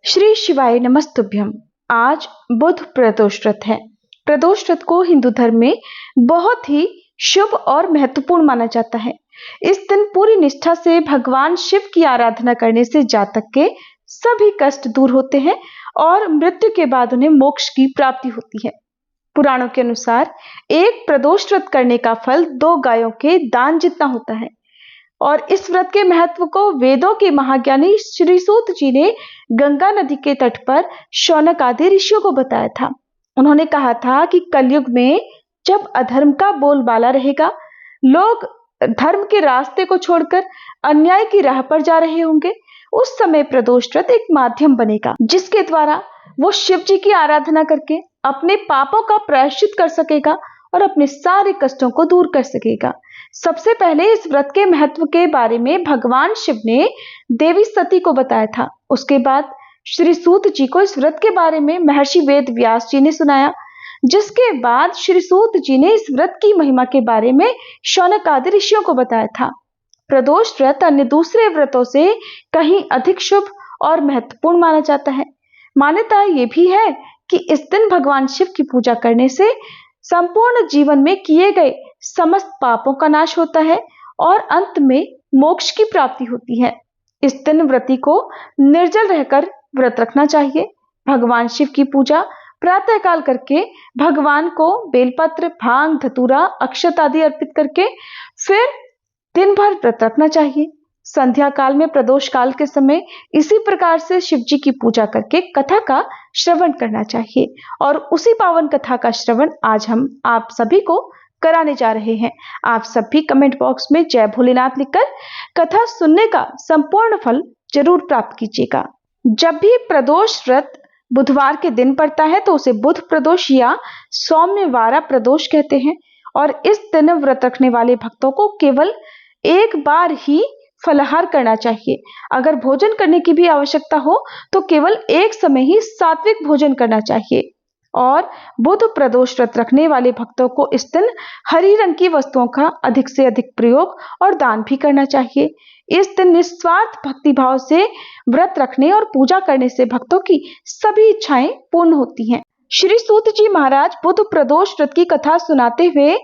श्री शिवाय नमस्तुभ्यम। आज बुध प्रदोष व्रत है। प्रदोष व्रत को हिंदू धर्म में बहुत ही शुभ और महत्वपूर्ण माना जाता है। इस दिन पूरी निष्ठा से भगवान शिव की आराधना करने से जातक के सभी कष्ट दूर होते हैं और मृत्यु के बाद उन्हें मोक्ष की प्राप्ति होती है। पुराणों के अनुसार एक प्रदोष व्रत करने का फल 2 गायों के दान जितना होता है और इस व्रत के महत्व को वेदों के महाज्ञानी श्री सूत जी ने गंगा नदी के तट पर शौनक आदि ऋषियों को बताया था। उन्होंने कहा था कि कलयुग में जब अधर्म का बोलबाला रहेगा, लोग धर्म के रास्ते को छोड़कर अन्याय की राह पर जा रहे होंगे, उस समय प्रदोष व्रत एक माध्यम बनेगा जिसके द्वारा वो शिव जी की आराधना करके अपने पापों का प्रायश्चित कर सकेगा और अपने सारे कष्टों को दूर कर सकेगा। सबसे पहले इस व्रत के महत्व के बारे में भगवान शिव ने देवी सती को बताया था। उसके बाद श्री सूत जी को इस व्रत के बारे में महर्षि वेद व्यास जी ने सुनाया, जिसके बाद श्री सूत जी ने इस व्रत की महिमा के बारे में शौनक आदि ऋषियों को बताया था। प्रदोष व्रत अन्य दूसरे व्रतों से कहीं अधिक शुभ और महत्वपूर्ण माना जाता है। मान्यता ये भी है कि इस दिन भगवान शिव की पूजा करने से संपूर्ण जीवन में किए गए समस्त पापों का नाश होता है और अंत में मोक्ष की प्राप्ति होती है। इस दिन व्रती को निर्जल रहकर व्रत रखना चाहिए। भगवान शिव की पूजा प्रातःकाल करके भगवान को बेलपत्र, भांग, धतूरा, अक्षत आदि अर्पित करके फिर दिन भर व्रत रखना चाहिए। संध्या काल में प्रदोष काल के समय इसी प्रकार से शिव जी की पूजा करके कथा का श्रवण करना चाहिए और उसी पावन कथा का श्रवण आज हम आप सभी को कराने जा रहे हैं। आप सभी कमेंट बॉक्स में जय भोलेनाथ लिखकर कथा सुनने का संपूर्ण फल जरूर प्राप्त कीजिएगा। जब भी प्रदोष व्रत बुधवार के दिन पड़ता है तो उसे बुध प्रदोष या सौम्यवारा प्रदोष कहते हैं और इस दिन व्रत रखने वाले भक्तों को केवल एक बार ही फलाहार करना चाहिए। अगर भोजन करने की भी आवश्यकता हो तो केवल एक समय ही सात्विक भोजन करना चाहिए और बुध प्रदोष व्रत रखने वाले भक्तों को इस दिन हरी रंग की वस्तुओं का अधिक से अधिक प्रयोग और दान भी करना चाहिए। इस दिन निस्वार्थ भक्ति भाव से व्रत रखने और पूजा करने से भक्तों की सभी इच्छाएं पूर्ण होती हैं। श्री सूत जी महाराज बुध प्रदोष व्रत की कथा सुनाते हुए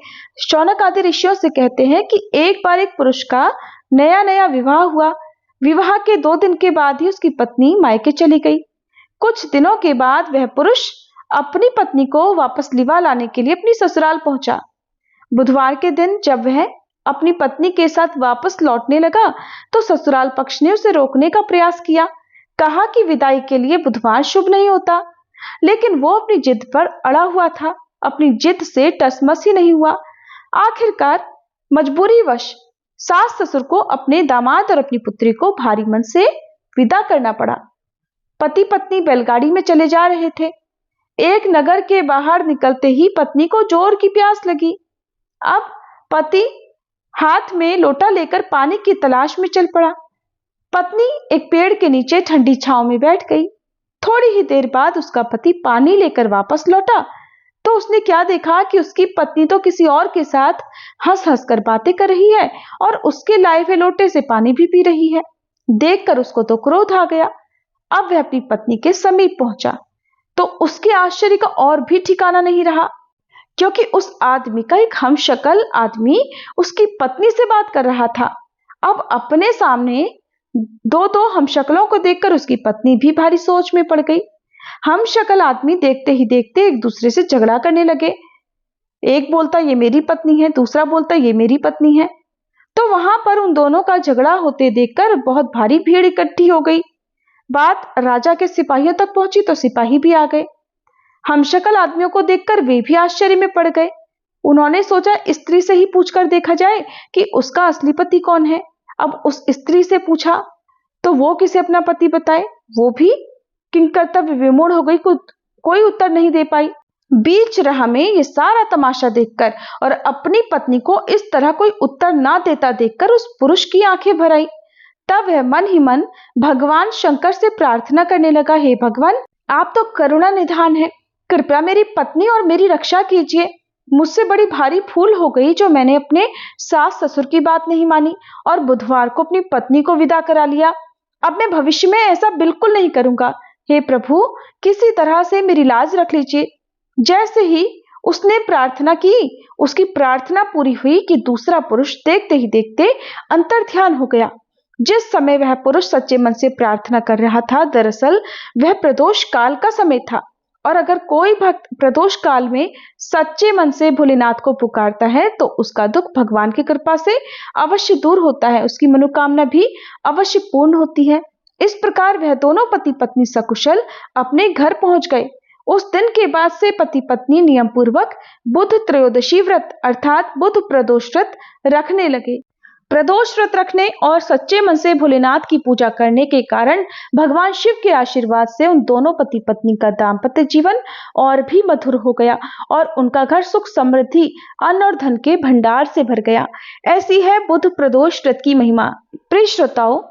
शौनक आदि ऋषियों से कहते हैं कि एक बार एक पुरुष का नया विवाह हुआ। विवाह के 2 दिन के बाद ही उसकी पत्नी मायके चली गई। कुछ दिनों के बाद वह पुरुष अपनी पत्नी को वापस लिवा लाने के लिए अपनी ससुराल पहुंचा। बुधवार के दिन जब वह अपनी पत्नी के साथ वापस लौटने लगा तो ससुराल पक्ष ने उसे रोकने का प्रयास किया। कहा कि विदाई के लिए बुधवार शुभ नहीं होता, लेकिन वो अपनी जिद पर अड़ा हुआ था। अपनी जिद से टसमस ही नहीं हुआ। आखिरकार मजबूरीवश सास ससुर को अपने दामाद और अपनी पुत्री को भारी मन से विदा करना पड़ा। पति पत्नी बैलगाड़ी में चले जा रहे थे। एक नगर के बाहर निकलते ही पत्नी को जोर की प्यास लगी। अब पति हाथ में लोटा लेकर पानी की तलाश में चल पड़ा। पत्नी एक पेड़ के नीचे ठंडी छांव में बैठ गई। थोड़ी ही देर बाद उसका पति पानी लेकर वापस लौटा तो उसने क्या देखा कि उसकी पत्नी तो किसी और के साथ हंस हंस कर बातें कर रही है और उसके लाए हुए लोटे से पानी भी पी रही है। देखकर उसको तो क्रोध आ गया। अब वह अपनी पत्नी के समीप पहुंचा तो उसके आश्चर्य का और भी ठिकाना नहीं रहा, क्योंकि उस आदमी का एक हमशक्ल आदमी उसकी पत्नी से बात कर रहा था। अब अपने सामने दो हमशक्लों को देखकर उसकी पत्नी भी भारी सोच में पड़ गई। हम शक्ल आदमी देखते ही देखते एक दूसरे से झगड़ा करने लगे। एक बोलता ये मेरी पत्नी है, दूसरा बोलता ये मेरी पत्नी है। तो वहां पर उन दोनों का झगड़ा होते देखकर बहुत भारी भीड़ इकट्ठी हो गई। बात राजा के सिपाहियों तक पहुंची तो सिपाही भी आ गए। हम शक्ल आदमियों को देखकर वे भी आश्चर्य में पड़ गए। उन्होंने सोचा स्त्री से ही पूछकर देखा जाए कि उसका असली पति कौन है। अब उस स्त्री से पूछा तो वो किसे अपना पति बताए। वो भी किंकर्तव्य विमूढ़ हो गई, कोई उत्तर नहीं दे पाई। बीच राह में ये सारा तमाशा देखकर और अपनी पत्नी को इस तरह कोई उत्तर ना देता देखकर उस पुरुष की आंखें भर आई। तब वह मन ही मन भगवान शंकर से प्रार्थना करने लगा, हे भगवान, आप तो करुणा निधान है, कृपया मेरी पत्नी और मेरी रक्षा कीजिए। मुझसे बड़ी भारी भूल हो गई जो मैंने अपने सास ससुर की बात नहीं मानी और बुधवार को अपनी पत्नी को विदा करा लिया। अब मैं भविष्य में ऐसा बिल्कुल नहीं करूंगा। हे प्रभु, किसी तरह से मेरी लाज रख लीजिए। जैसे ही उसने प्रार्थना की, उसकी प्रार्थना पूरी हुई कि दूसरा पुरुष देखते ही देखते अंतर्ध्यान हो गया। जिस समय वह पुरुष सच्चे मन से प्रार्थना कर रहा था, दरअसल वह प्रदोष काल का समय था। और अगर कोई भक्त प्रदोष काल में सच्चे मन से भोलेनाथ को पुकारता है तो उसका दुख भगवान की कृपा से अवश्य दूर होता है, उसकी मनोकामना भी अवश्य पूर्ण होती है। इस प्रकार वह दोनों पति पत्नी सकुशल अपने घर पहुंच गए। उस दिन के बाद से पति पत्नी नियम पूर्वक बुध त्रयोदशी व्रत अर्थात बुध प्रदोष व्रत रखने लगे। प्रदोष व्रत रखने और सच्चे मन से भोलेनाथ की पूजा करने के कारण भगवान शिव के आशीर्वाद से उन दोनों पति पत्नी का दाम्पत्य जीवन और भी मधुर हो गया और उनका घर सुख समृद्धि, अन्न और धन के भंडार से भर गया। ऐसी है बुध प्रदोष व्रत की महिमा। प्रिय श्रोताओ,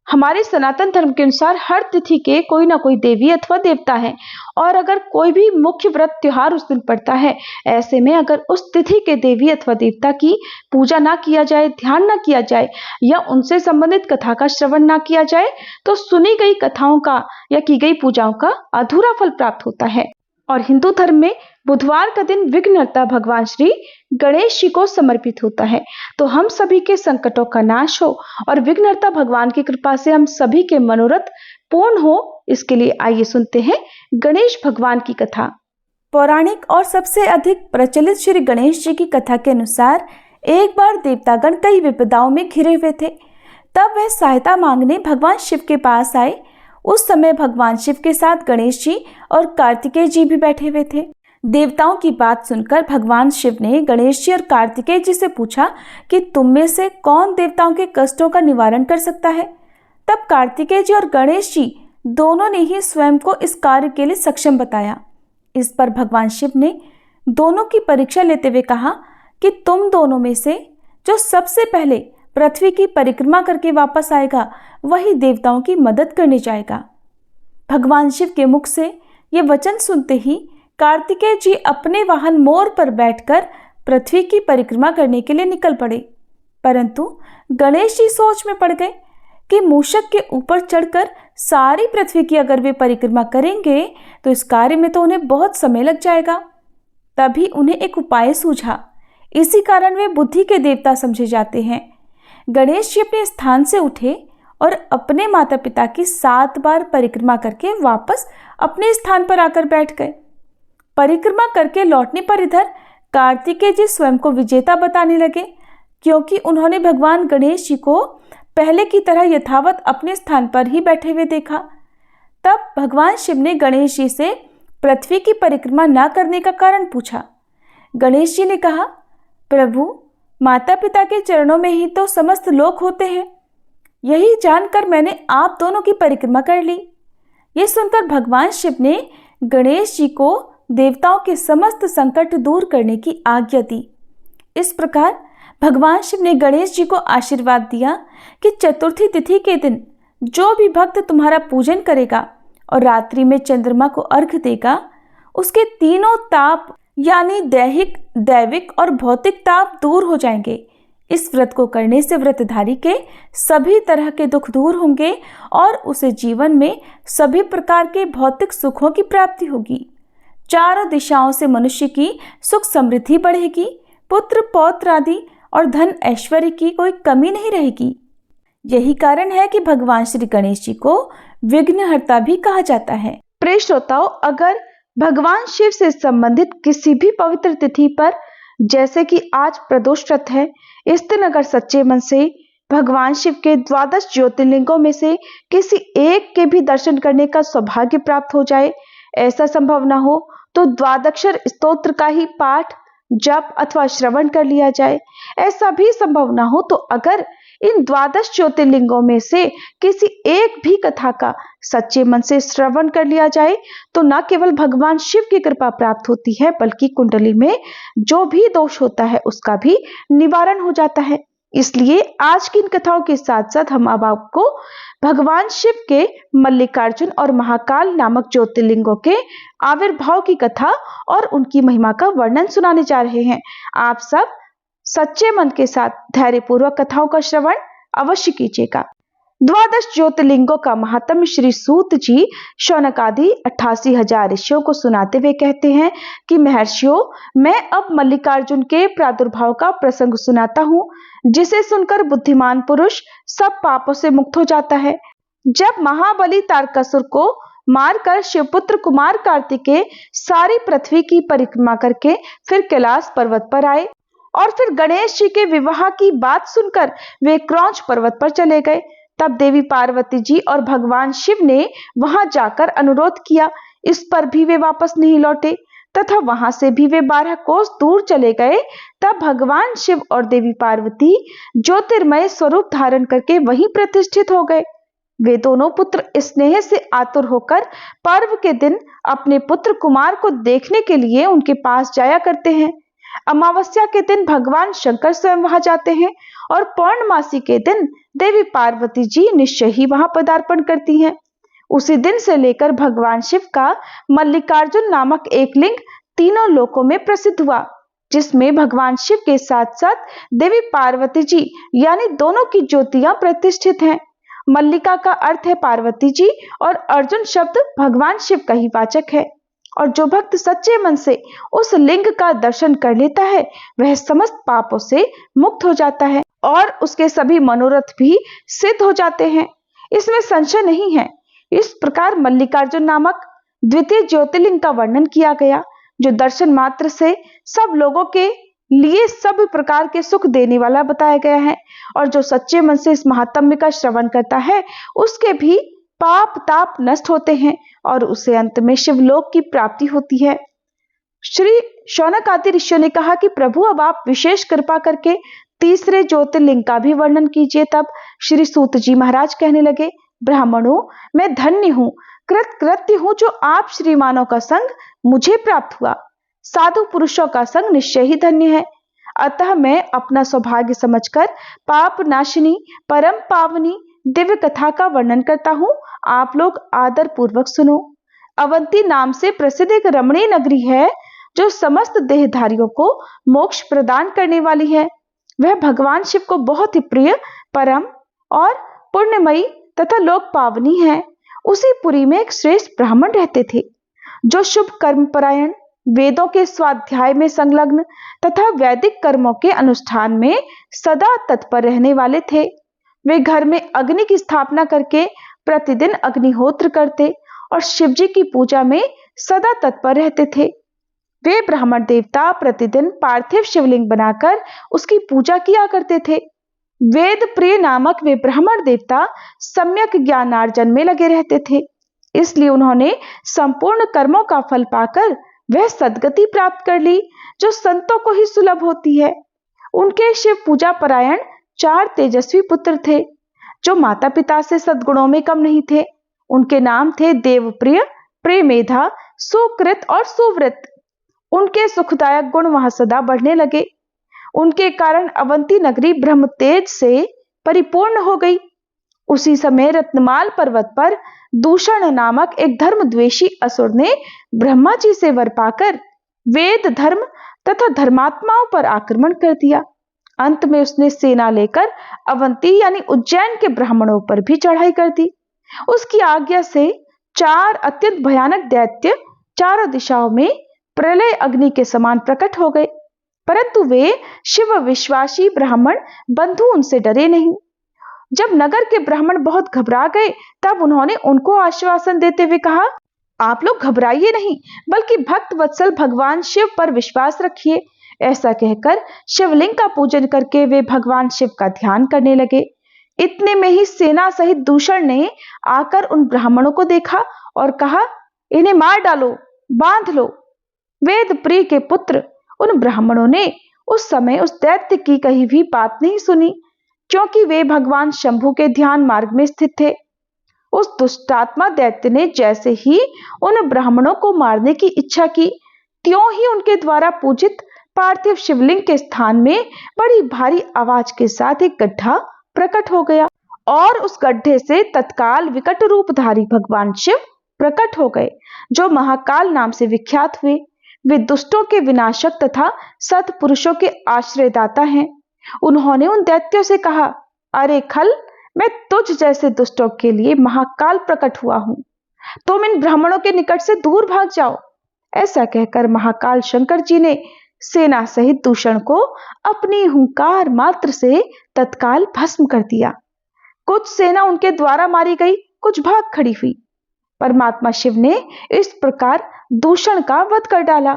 हमारे सनातन धर्म के अनुसार हर तिथि के कोई ना कोई देवी अथवा देवता है और अगर कोई भी मुख्य व्रत त्योहार उस दिन पड़ता है, ऐसे में अगर उस तिथि के देवी अथवा देवता की पूजा ना किया जाए, ध्यान ना किया जाए या उनसे संबंधित कथा का श्रवण ना किया जाए तो सुनी गई कथाओं का या की गई पूजाओं का अधूरा फल प्राप्त होता है। और हिंदू धर्म में बुधवार का दिन विघ्नहर्ता भगवान श्री गणेश जी को समर्पित होता है। तो हम सभी के संकटों का नाश हो और विघ्नहर्ता भगवान की कृपा से हम सभी के मनोरथ पूर्ण हो, इसके लिए आइए सुनते हैं गणेश भगवान की कथा। पौराणिक और सबसे अधिक प्रचलित श्री गणेश जी की कथा के अनुसार एक बार देवतागण कई विपदाओं में घिरे हुए थे। तब वह सहायता मांगने भगवान शिव के पास आए। उस समय भगवान शिव के साथ गणेश जी और कार्तिकेय जी भी बैठे हुए थे। देवताओं की बात सुनकर भगवान शिव ने गणेश जी और कार्तिकेय जी से पूछा कि तुम में से कौन देवताओं के कष्टों का निवारण कर सकता है। तब कार्तिकेय जी और गणेश जी दोनों ने ही स्वयं को इस कार्य के लिए सक्षम बताया। इस पर भगवान शिव ने दोनों की परीक्षा लेते हुए कहा कि तुम दोनों में से जो सबसे पहले पृथ्वी की परिक्रमा करके वापस आएगा वही देवताओं की मदद करने जाएगा। भगवान शिव के मुख से ये वचन सुनते ही कार्तिकेय जी अपने वाहन मोर पर बैठकर पृथ्वी की परिक्रमा करने के लिए निकल पड़े। परंतु गणेश जी सोच में पड़ गए कि मूषक के ऊपर चढ़कर सारी पृथ्वी की अगर वे परिक्रमा करेंगे तो इस कार्य में तो उन्हें बहुत समय लग जाएगा। तभी उन्हें एक उपाय सूझा। इसी कारण वे बुद्धि के देवता समझे जाते हैं। गणेश जी अपने स्थान से उठे और अपने माता पिता की 7 बार परिक्रमा करके वापस अपने स्थान पर आकर बैठ गए। परिक्रमा करके लौटने पर इधर कार्तिकेय जी स्वयं को विजेता बताने लगे, क्योंकि उन्होंने भगवान गणेश जी को पहले की तरह यथावत अपने स्थान पर ही बैठे हुए देखा। तब भगवान शिव ने गणेश जी से पृथ्वी की परिक्रमा न करने का कारण पूछा। गणेश जी ने कहा, प्रभु, माता पिता के चरणों में ही तो समस्त लोक होते हैं। यही जानकर मैंने आप दोनों की परिक्रमा कर ली। ये सुनकर भगवान शिव ने गणेश जी को देवताओं के समस्त संकट दूर करने की आज्ञा दी। इस प्रकार भगवान शिव ने गणेश जी को आशीर्वाद दिया कि चतुर्थी तिथि के दिन जो भी भक्त तुम्हारा पूजन करेगा और रात्रि में चंद्रमा को अर्घ्य देगा, उसके तीनों ताप यानी दैहिक, दैविक और भौतिक ताप दूर हो जाएंगे। इस व्रत को करने से व्रतधारी के सभी तरह के दुख दूर होंगे और उसे जीवन में सभी प्रकार के भौतिक सुखों की प्राप्ति होगी। चारों दिशाओं से मनुष्य की सुख समृद्धि बढ़ेगी। पुत्र पौत्र आदि और धन ऐश्वर्य की कोई कमी नहीं रहेगी। यही कारण है कि भगवान श्री गणेश जी को विघ्नहर्ता भी कहा जाता है। प्रिय श्रोताओ, अगर भगवान शिव से संबंधित किसी भी पवित्र तिथि पर, जैसे कि आज प्रदोष व्रत है, इस दिन अगर सच्चे मन से भगवान शिव के 12 ज्योतिर्लिंगों में से किसी एक के भी दर्शन करने का सौभाग्य प्राप्त हो जाए, ऐसा संभव न हो तो 12 स्तोत्र का ही पाठ, जप अथवा श्रवण कर लिया जाए। ऐसा भी संभव न हो तो अगर इन 12 ज्योतिर्लिंगों में से किसी एक भी कथा का सच्चे मन से श्रवण कर लिया जाए तो न केवल भगवान शिव की कृपा प्राप्त होती है, बल्कि कुंडली में जो भी दोष होता है उसका भी निवारण हो जाता है। इसलिए आज की इन कथाओं के साथ साथ हम अब आपको भगवान शिव के मल्लिकार्जुन और महाकाल नामक ज्योतिर्लिंगों के आविर्भाव की कथा और उनकी महिमा का वर्णन सुनाने जा रहे हैं। आप सब सच्चे मन के साथ धैर्यपूर्वक कथाओं का श्रवण अवश्य कीजिएगा। द्वादश ज्योतिर्लिंगों का महात्म्य श्री सूत जी शौनक आदि 88,000 ऋषियों को सुनाते हुए कहते हैं कि महर्षियों, मैं अब मल्लिकार्जुन के प्रादुर्भाव का प्रसंग सुनाता हूँ, जिसे सुनकर बुद्धिमान पुरुष सब पापों से मुक्त हो जाता है। जब महाबली तारकासुर को मारकर शिवपुत्र कुमार कार्तिकेय सारी पृथ्वी की परिक्रमा करके फिर कैलाश पर्वत पर आए और फिर गणेश जी के विवाह की बात सुनकर वे क्रौंच पर्वत पर चले गए, तब देवी पार्वती जी और भगवान शिव ने वहां जाकर अनुरोध किया। इस पर भी वे वापस नहीं लौटे तथा वहां से भी वे 12 कोस दूर चले गए। तब भगवान शिव और देवी पार्वती ज्योतिर्मय स्वरूप धारण करके वहीं प्रतिष्ठित हो गए। वे दोनों पुत्र स्नेह से आतुर होकर पर्व के दिन अपने पुत्र कुमार को देखने के लिए उनके पास जाया करते हैं। अमावस्या के दिन भगवान शंकर स्वयं वहां जाते हैं और पौर्णमासी के दिन देवी पार्वती जी निश्चय ही वहां पदार्पण करती हैं। उसी दिन से लेकर भगवान शिव का मल्लिकार्जुन नामक एक लिंग तीनों लोकों में प्रसिद्ध हुआ, जिसमें भगवान शिव के साथ साथ देवी पार्वती जी यानी दोनों की ज्योतियां प्रतिष्ठित हैं। मल्लिका का अर्थ है पार्वती जी और अर्जुन शब्द भगवान शिव का ही वाचक है। और जो भक्त सच्चे मन से उस लिंग का दर्शन कर लेता है वह समस्त पापों से मुक्त हो जाता है और उसके सभी मनोरथ भी सिद्ध हो जाते हैं, इसमें संशय नहीं है। इस प्रकार मल्लिकार्जुन नामक द्वितीय ज्योतिर्लिंग का वर्णन किया गया, जो दर्शन मात्र से सब लोगों के लिए सब प्रकार के सुख देने वाला बताया गया है। और जो सच्चे मन से इस महात्म्य का श्रवण करता है उसके भी पाप ताप नष्ट होते हैं और उसे अंत में शिवलोक की प्राप्ति होती है। श्री शौनक आदि ऋषियों ने कहा कि प्रभु, अब आप विशेष कृपा करके तीसरे ज्योतिर्लिंग का भी वर्णन कीजिए। तब श्री सूत जी महाराज कहने लगे, ब्राह्मणों, मैं धन्य हूँ, कृतकृत्य हूँ जो आप श्रीमानों का संग मुझे प्राप्त हुआ। साधु पुरुषों का संग निश्चय ही धन्य है। अतः मैं अपना सौभाग्य समझकर पाप नाशिनी परम पावनी दिव्य कथा का वर्णन करता हूँ, आप लोग आदर पूर्वक सुनो। अवंती नाम से प्रसिद्ध एक रमणीय नगरी है जो समस्त देहधारियों को मोक्ष प्रदान करने वाली है। वह भगवान शिव को बहुत ही प्रिय, परम और पुण्यमयी तथा लोक पावनी है। उसी पुरी में एक श्रेष्ठ ब्राह्मण रहते थे जो शुभ कर्म परायण, वेदों के स्वाध्याय में संलग्न तथा वैदिक कर्मों के अनुष्ठान में सदा तत्पर रहने वाले थे। वे घर में अग्नि की स्थापना करके प्रतिदिन अग्निहोत्र करते और शिव जी की पूजा में सदा तत्पर रहते थे। वे ब्राह्मण देवता प्रतिदिन पार्थिव शिवलिंग बनाकर उसकी पूजा किया करते थे। वेद प्रिय नामक वे ब्राह्मण देवता सम्यक ज्ञानार्जन में लगे रहते थे, इसलिए उन्होंने संपूर्ण कर्मों का फल पाकर वह सद्गति प्राप्त कर ली जो संतों को ही सुलभ होती है। उनके शिव पूजा परायण 4 तेजस्वी पुत्र थे जो माता पिता से सद्गुणों में कम नहीं थे। उनके नाम थे देवप्रिय, प्रेमेधा, सुकृत और सुव्रत। उनके सुखदायक गुण वहां सदा बढ़ने लगे। उनके कारण अवंती नगरी ब्रह्म तेज से परिपूर्ण हो गई। उसी समय रत्नमाल पर्वत पर दूषण नामक एक धर्मद्वेषी असुर ने ब्रह्मा जी से वर पाकर वेद धर्म तथा धर्मात्माओं पर आक्रमण कर दिया। अंत में उसने सेना लेकर अवंती यानी उज्जैन के ब्राह्मणों पर भी चढ़ाई कर दी। उसकी आज्ञा से 4 अत्यंत भयानक दैत्य चारों दिशाओं में प्रलय अग्नि के समान प्रकट हो गए, परंतु वे शिव विश्वासी ब्राह्मण बंधु उनसे डरे नहीं। जब नगर के ब्राह्मण बहुत घबरा गए तब उन्होंने उनको आश्वासन देते हुए कहा, आप लोग घबराइए नहीं, बल्कि भक्त वत्सल भगवान शिव पर विश्वास रखिए। ऐसा कहकर शिवलिंग का पूजन करके वे भगवान शिव का ध्यान करने लगे। इतने में ही सेना सहित दूषण ने आकर उन ब्राह्मणों को देखा और कहा, इन्हें मार डालो, बांध लो। वेद प्रिय के पुत्र उन ब्राह्मणों ने उस समय उस दैत्य की कही भी बात नहीं सुनी, क्योंकि वे भगवान शंभु के ध्यान मार्ग में स्थित थे। उस दुष्टात्मा दैत्य ने जैसे ही उन ब्राह्मणों को मारने की इच्छा की, त्यों ही उनके द्वारा पूजित पार्थिव शिवलिंग के स्थान में बड़ी भारी आवाज के साथ एक गड्ढा प्रकट हो गया और उस गड्ढे से तत्काल विकट रूपधारी भगवान शिव प्रकट हो गए, जो महाकाल नाम से विख्यात हुए। वे दुष्टों के विनाशक तथा सत्पुरुषों के आश्रयदाता हैं। उन्होंने उन दैत्यों से कहा, अरे खल, मैं तुझ जैसे दुष्टों के लिए महाकाल प्रकट हुआ हूं, तुम इन ब्राह्मणों के निकट से दूर भाग जाओ। ऐसा कहकर महाकाल शंकर जी ने सेना सहित दूषण को अपनी हुंकार मात्र से तत्काल भस्म कर दिया। कुछ सेना उनके द्वारा मारी गई, कुछ भाग खड़ी हुई। परमात्मा शिव ने इस प्रकार दूषण का वध कर डाला।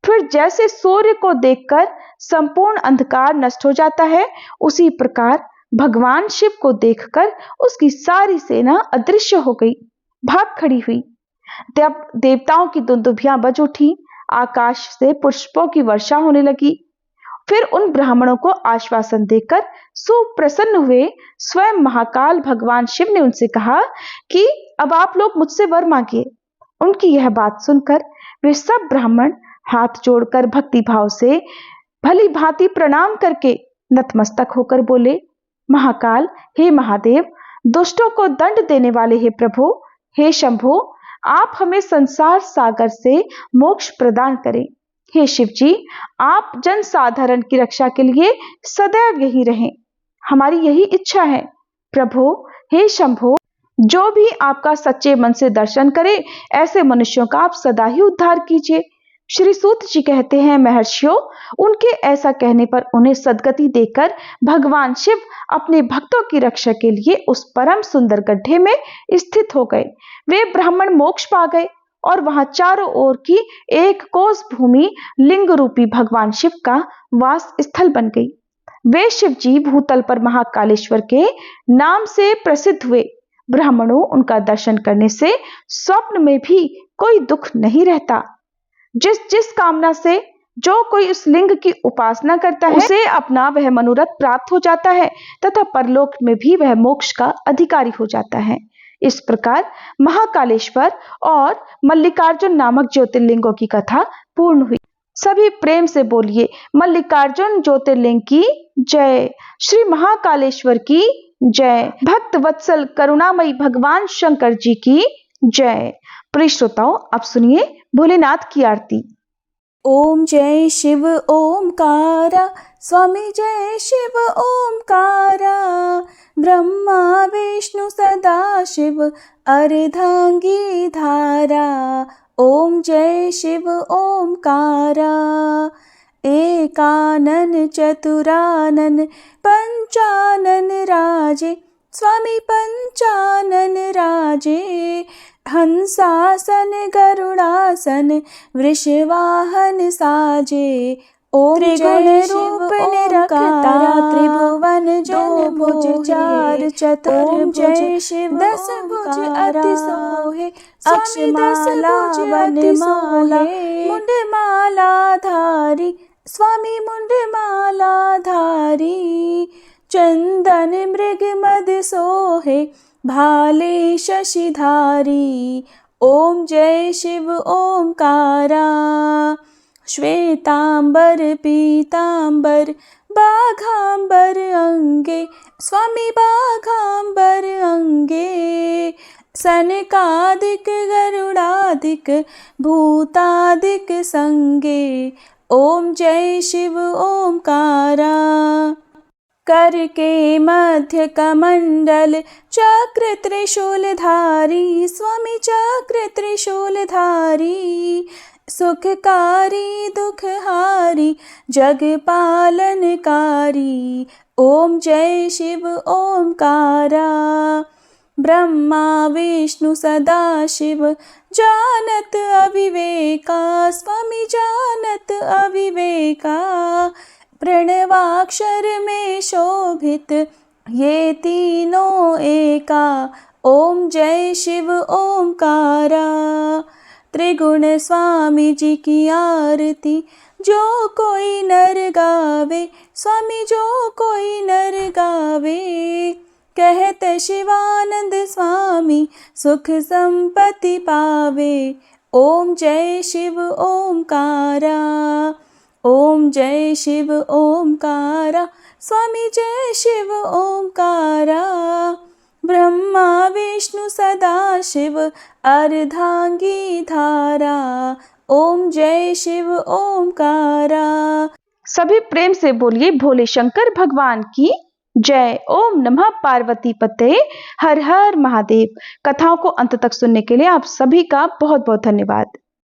फिर जैसे सूर्य को देखकर संपूर्ण अंधकार नष्ट हो जाता है, उसी प्रकार भगवान शिव को देखकर उसकी सारी सेना अदृश्य हो गई, भाग खड़ी हुई। तब देवताओं की दुंदुभियां बज उठी, आकाश से पुष्पों की वर्षा होने लगी। फिर उन ब्राह्मणों को आश्वासन देकर सुप्रसन्न हुए स्वयं महाकाल भगवान शिव ने उनसे कहा कि अब आप लोग मुझसे वर मांगिए। उनकी यह बात सुनकर वे सब ब्राह्मण हाथ जोड़कर भक्ति भाव से भली भांति प्रणाम करके नतमस्तक होकर बोले, महाकाल, हे महादेव, दुष्टों को दंड देने वाले हे प्रभु, हे शंभो, आप हमें संसार सागर से मोक्ष प्रदान करें। हे शिव जी, आप जन साधारण की रक्षा के लिए सदैव यही रहें, हमारी यही इच्छा है। प्रभु, हे शंभो, जो भी आपका सच्चे मन से दर्शन करे, ऐसे मनुष्यों का आप सदा ही उद्धार कीजिए। श्री सूत जी कहते हैं, महर्षियों, उनके ऐसा कहने पर उन्हें सद्गति देकर भगवान शिव अपने भक्तों की रक्षा के लिए उस परम सुंदर गड्ढे में स्थित हो गए। वे ब्राह्मण मोक्ष पा गए और वहां चारों ओर की एक कोस भूमि लिंग रूपी भगवान शिव का वास स्थल बन गई। वे शिव जी भूतल पर महाकालेश्वर के नाम से प्रसिद्ध हुए। ब्राह्मणों, उनका दर्शन करने से स्वप्न में भी कोई दुख नहीं रहता। जिस जिस कामना से जो कोई उस लिंग की उपासना करता है, उसे अपना वह मनोरथ प्राप्त हो जाता है तथा परलोक में भी वह मोक्ष का अधिकारी हो जाता है। इस प्रकार महाकालेश्वर और मल्लिकार्जुन नामक ज्योतिर्लिंगों की कथा पूर्ण हुई। सभी प्रेम से बोलिए, मल्लिकार्जुन ज्योतिर्लिंग की जय, श्री महाकालेश्वर की जय, भक्त वत्सल करुणामयी भगवान शंकर जी की जय। प्रिय श्रोताओं, अब सुनिए भोलेनाथ की आरती। ओम जय शिव ओमकारा, स्वामी जय शिव ओमकारा, ब्रह्मा विष्णु सदा शिव अर्धांगी धारा। ओम जय शिव ओमकारा, एकानन चतुरानन पंचानन राजे, स्वामी पंचानन राजे, हंसासन गरुड़ासन वृषवाहन साजे। ओम जय रूप निरखता, त्रिभुवन जन भुज चार चतुर्भुज, शिव दस भुज अति सोहे, अक्षमाला वनमाला, मुंडमाला धारी, स्वामी मुंडमाला धारी, चंदन मृग मद सोहे, भाले शशिधारी। ओम जय शिव ओमकारा, श्वेतांबर पीतांबर बाघांबर अंगे, स्वामी बाघांबर अंगे, सनकादिक गरुड़ादिक भूतादिक संगे। ओम जय शिव ओमकारा, कर के मध्य कमंडल चक्र त्रिशूलधारी, स्वामी चक्र त्रिशूलधारी, सुखकारी दुखहारी जग पालनकारी। ओम जय शिव ओमकारा, ब्रह्मा विष्णु सदा शिव जानत अविवेका, स्वामी जानत अविवेका, प्रणवाक्षर में शोभित ये तीनों एका। ओम जय शिव ओमकारा, त्रिगुण स्वामी जी की आरती जो कोई नर गावे, स्वामी जो कोई नर गावे, कहत शिवानंद स्वामी सुख संपत्ति पावे। ओम जय शिव ओमकारा, ओम जय शिव ओमकारा, स्वामी जय शिव ओमकारा, ब्रह्मा विष्णु सदा शिव अर्धांगी धारा। ओम जय शिव ओमकारा। सभी प्रेम से बोलिए भोले शंकर भगवान की जय ओम नमः पार्वती पते, हर हर महादेव। कथाओं को अंत तक सुनने के लिए आप सभी का बहुत बहुत धन्यवाद।